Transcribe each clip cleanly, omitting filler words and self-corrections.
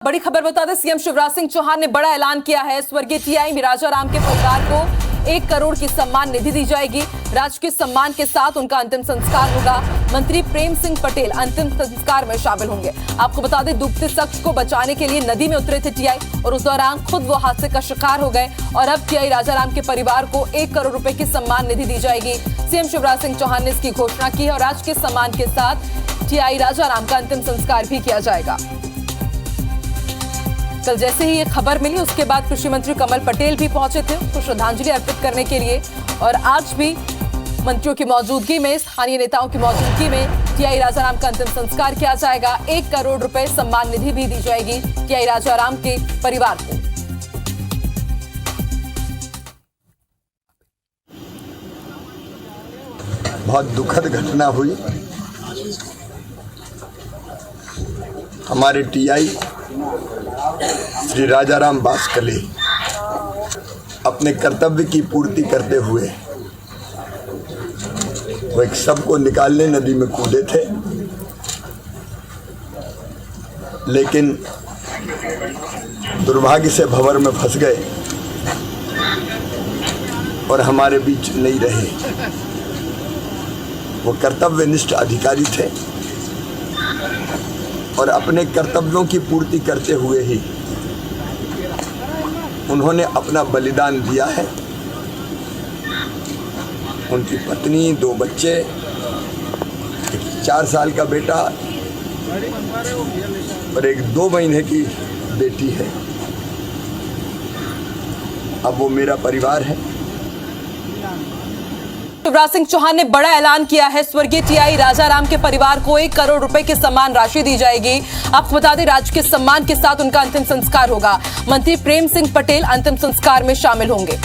बड़ी खबर बता दें, सीएम शिवराज सिंह चौहान ने बड़ा ऐलान किया है। स्वर्गीय टीआई राजाराम के परिवार को 1 करोड़ की सम्मान निधि दी जाएगी। राजकीय सम्मान के साथ उनका अंतिम संस्कार होगा। मंत्री प्रेम सिंह पटेल अंतिम संस्कार में शामिल होंगे। आपको बता दें, डूबते शख्स को बचाने के लिए नदी में उतरे थे टीआई और उस दौरान खुद वो हादसे का शिकार हो गए और अब टीआई राजाराम के परिवार को 1 करोड़ रुपए की सम्मान निधि दी जाएगी। सीएम शिवराज सिंह चौहान ने इसकी घोषणा की और राजकीय सम्मान के साथ टीआई राजाराम का अंतिम संस्कार भी किया जाएगा। कल जैसे ही ये खबर मिली उसके बाद कृषि मंत्री कमल पटेल भी पहुंचे थे उनको श्रद्धांजलि अर्पित करने के लिए और आज भी मंत्रियों की मौजूदगी में, स्थानीय नेताओं की मौजूदगी में टीआई राजाराम का अंतिम संस्कार किया जाएगा। 1 करोड़ रुपए सम्मान निधि भी दी जाएगी टीआई राजाराम के परिवार को। बहुत दुखद घटना हुई। हमारे टीआई श्री राजाराम बासकले अपने कर्तव्य की पूर्ति करते हुए वो एक शव को निकालने नदी में कूदे थे, लेकिन दुर्भाग्य से भंवर में फंस गए और हमारे बीच नहीं रहे। वो कर्तव्यनिष्ठ अधिकारी थे और अपने कर्तव्यों की पूर्ति करते हुए ही उन्होंने अपना बलिदान दिया है। उनकी पत्नी, 2 बच्चे, एक 4 साल का बेटा और एक 2 महीने की बेटी है। अब वो मेरा परिवार है। शिवराज सिंह चौहान ने बड़ा ऐलान किया है। स्वर्गीय टीआई राजाराम के परिवार को 1 करोड़ रुपए की सम्मान राशि दी जाएगी। आपको बता दें, राजकीय सम्मान के साथ उनका अंतिम संस्कार होगा। मंत्री प्रेम सिंह पटेल अंतिम संस्कार में शामिल होंगे।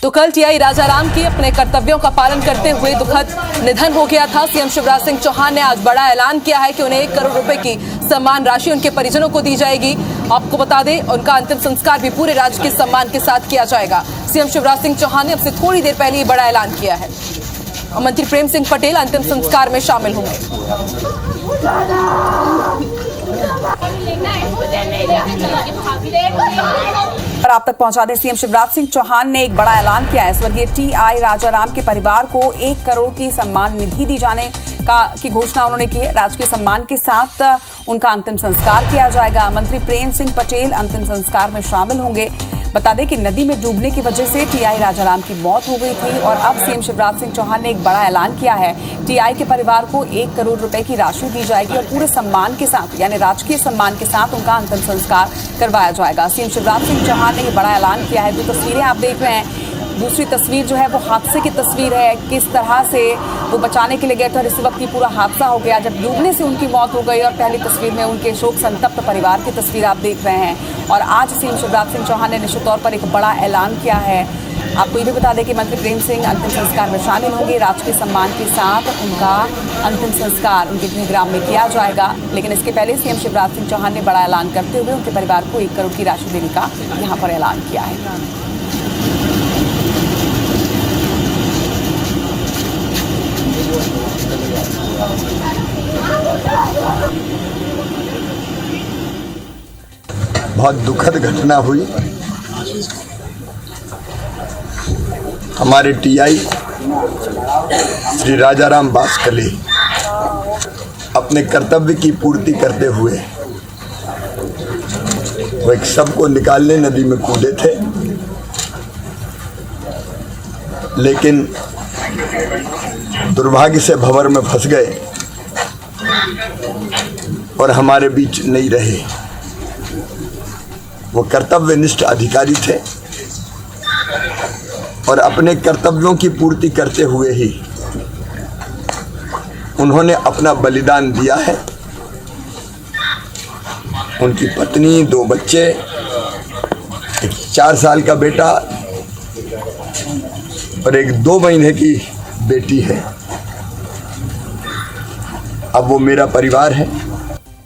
तो कल टीआई राजाराम की अपने कर्तव्यों का पालन करते हुए दुखद निधन हो गया था। सीएम शिवराज सिंह चौहान ने आज बड़ा ऐलान किया है कि उन्हें 1 करोड़ रुपए की सम्मान राशि उनके परिजनों को दी जाएगी। आपको बता दें, उनका अंतिम संस्कार भी पूरे राजकीय सम्मान के साथ किया जाएगा। सीएम शिवराज सिंह चौहान ने अब से थोड़ी देर पहले ये बड़ा ऐलान किया है और मंत्री प्रेम सिंह पटेल अंतिम संस्कार में शामिल होंगे। और आप तक पहुंचा दें, सीएम शिवराज सिंह चौहान ने एक बड़ा ऐलान किया है। स्वर्गीय टीआई राजाराम के परिवार को 1 करोड़ की सम्मान निधि दी जाने की घोषणा उन्होंने की है। राजकीय सम्मान के साथ उनका अंतिम संस्कार किया जाएगा। मंत्री प्रेम सिंह पटेल अंतिम संस्कार में शामिल होंगे। बता दें कि नदी में डूबने की वजह से टीआई राजाराम की मौत हो गई थी और अब सीएम शिवराज सिंह चौहान ने एक बड़ा ऐलान किया है। टीआई के परिवार को 1 करोड़ रुपए की राशि दी जाएगी और पूरे सम्मान के साथ, यानी राजकीय सम्मान के साथ उनका अंतिम संस्कार करवाया जाएगा। सीएम शिवराज सिंह चौहान ने ये बड़ा ऐलान किया है। जो तस्वीरें आप देख रहे हैं, दूसरी तस्वीर जो है वो हादसे की तस्वीर है। किस तरह से वो बचाने के लिए गए थे और इस वक्त ये पूरा हादसा हो गया जब डूबने से उनकी मौत हो गई। और पहली तस्वीर में उनके शोक संतप्त परिवार की तस्वीर आप देख रहे हैं। और आज सीएम शिवराज सिंह चौहान ने निश्चित तौर पर एक बड़ा ऐलान किया है। आपको ये भी बता दें कि मंत्री प्रेम सिंह अंतिम संस्कार में शामिल होंगे। राजकीय सम्मान के साथ उनका अंतिम संस्कार उनके गृहग्राम में किया जाएगा। लेकिन इसके पहले सीएम शिवराज सिंह चौहान ने बड़ा ऐलान करते हुए उनके परिवार को 1 करोड़ की राशि देने का यहाँ पर ऐलान किया है। बहुत दुखद घटना हुई। हमारे टीआई श्री राजाराम बासकले अपने कर्तव्य की पूर्ति करते हुए वो एक शव को निकालने नदी में कूदे थे, लेकिन दुर्भाग्य से भंवर में फंस गए और हमारे बीच नहीं रहे। वो कर्तव्यनिष्ठ अधिकारी थे और अपने कर्तव्यों की पूर्ति करते हुए ही उन्होंने अपना बलिदान दिया है। उनकी पत्नी, 2 बच्चे, एक 4 साल का बेटा और एक 2 महीने की बेटी है। अब वो मेरा परिवार है।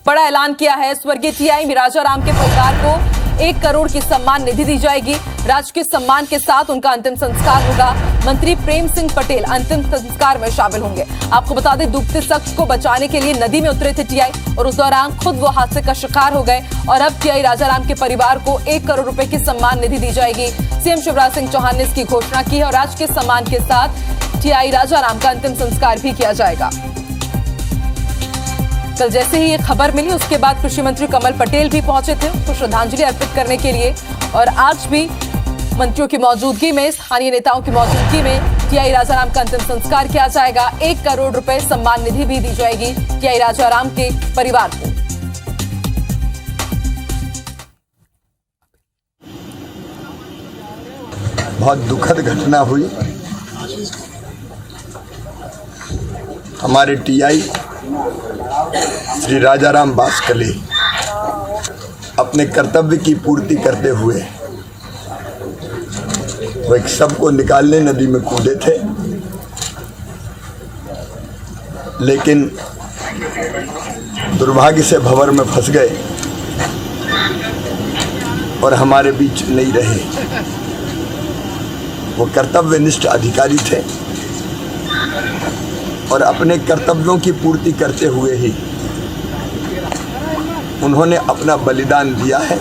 बड़ा ऐलान किया है। स्वर्गीय टीआई राजाराम के परिवार को 1 करोड़ की सम्मान निधि दी जाएगी। राजकीय सम्मान के साथ उनका अंतिम संस्कार होगा। मंत्री प्रेम सिंह पटेल अंतिम संस्कार में शामिल होंगे। आपको बता दें, डूबते शख्स को बचाने के लिए नदी में उतरे थे टीआई और उस दौरान खुद वो हादसे का शिकार हो गए और अब टीआई राजाराम के परिवार को 1 करोड़ रुपए की सम्मान निधि दी जाएगी। सीएम शिवराज सिंह चौहान ने इसकी घोषणा की है और राजकीय सम्मान के साथ टीआई राजाराम का अंतिम संस्कार भी किया जाएगा। कल जैसे ही ये खबर मिली उसके बाद कृषि मंत्री कमल पटेल भी पहुंचे थे उनको श्रद्धांजलि अर्पित करने के लिए और आज भी मंत्रियों की मौजूदगी में, स्थानीय नेताओं की mौजूदगी में टीआई राजाराम का अंतिम संस्कार किया जाएगा। 1 करोड़ रुपए सम्मान निधि भी दी जाएगी टीआई राजाराम के परिवार को। बहुत दुखद घटना हुई। हमारे टीआई श्री राजाराम बासकली अपने कर्तव्य की पूर्ति करते हुए वो एक शव को निकालने नदी में कूदे थे, लेकिन दुर्भाग्य से भंवर में फंस गए और हमारे बीच नहीं रहे। वो कर्तव्यनिष्ठ अधिकारी थे और अपने कर्तव्यों की पूर्ति करते हुए ही उन्होंने अपना बलिदान दिया है।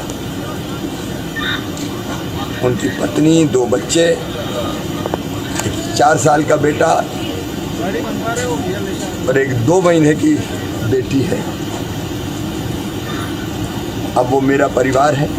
उनकी पत्नी, 2 बच्चे, एक 4 साल का बेटा और एक 2 महीने की बेटी है। अब वो मेरा परिवार है।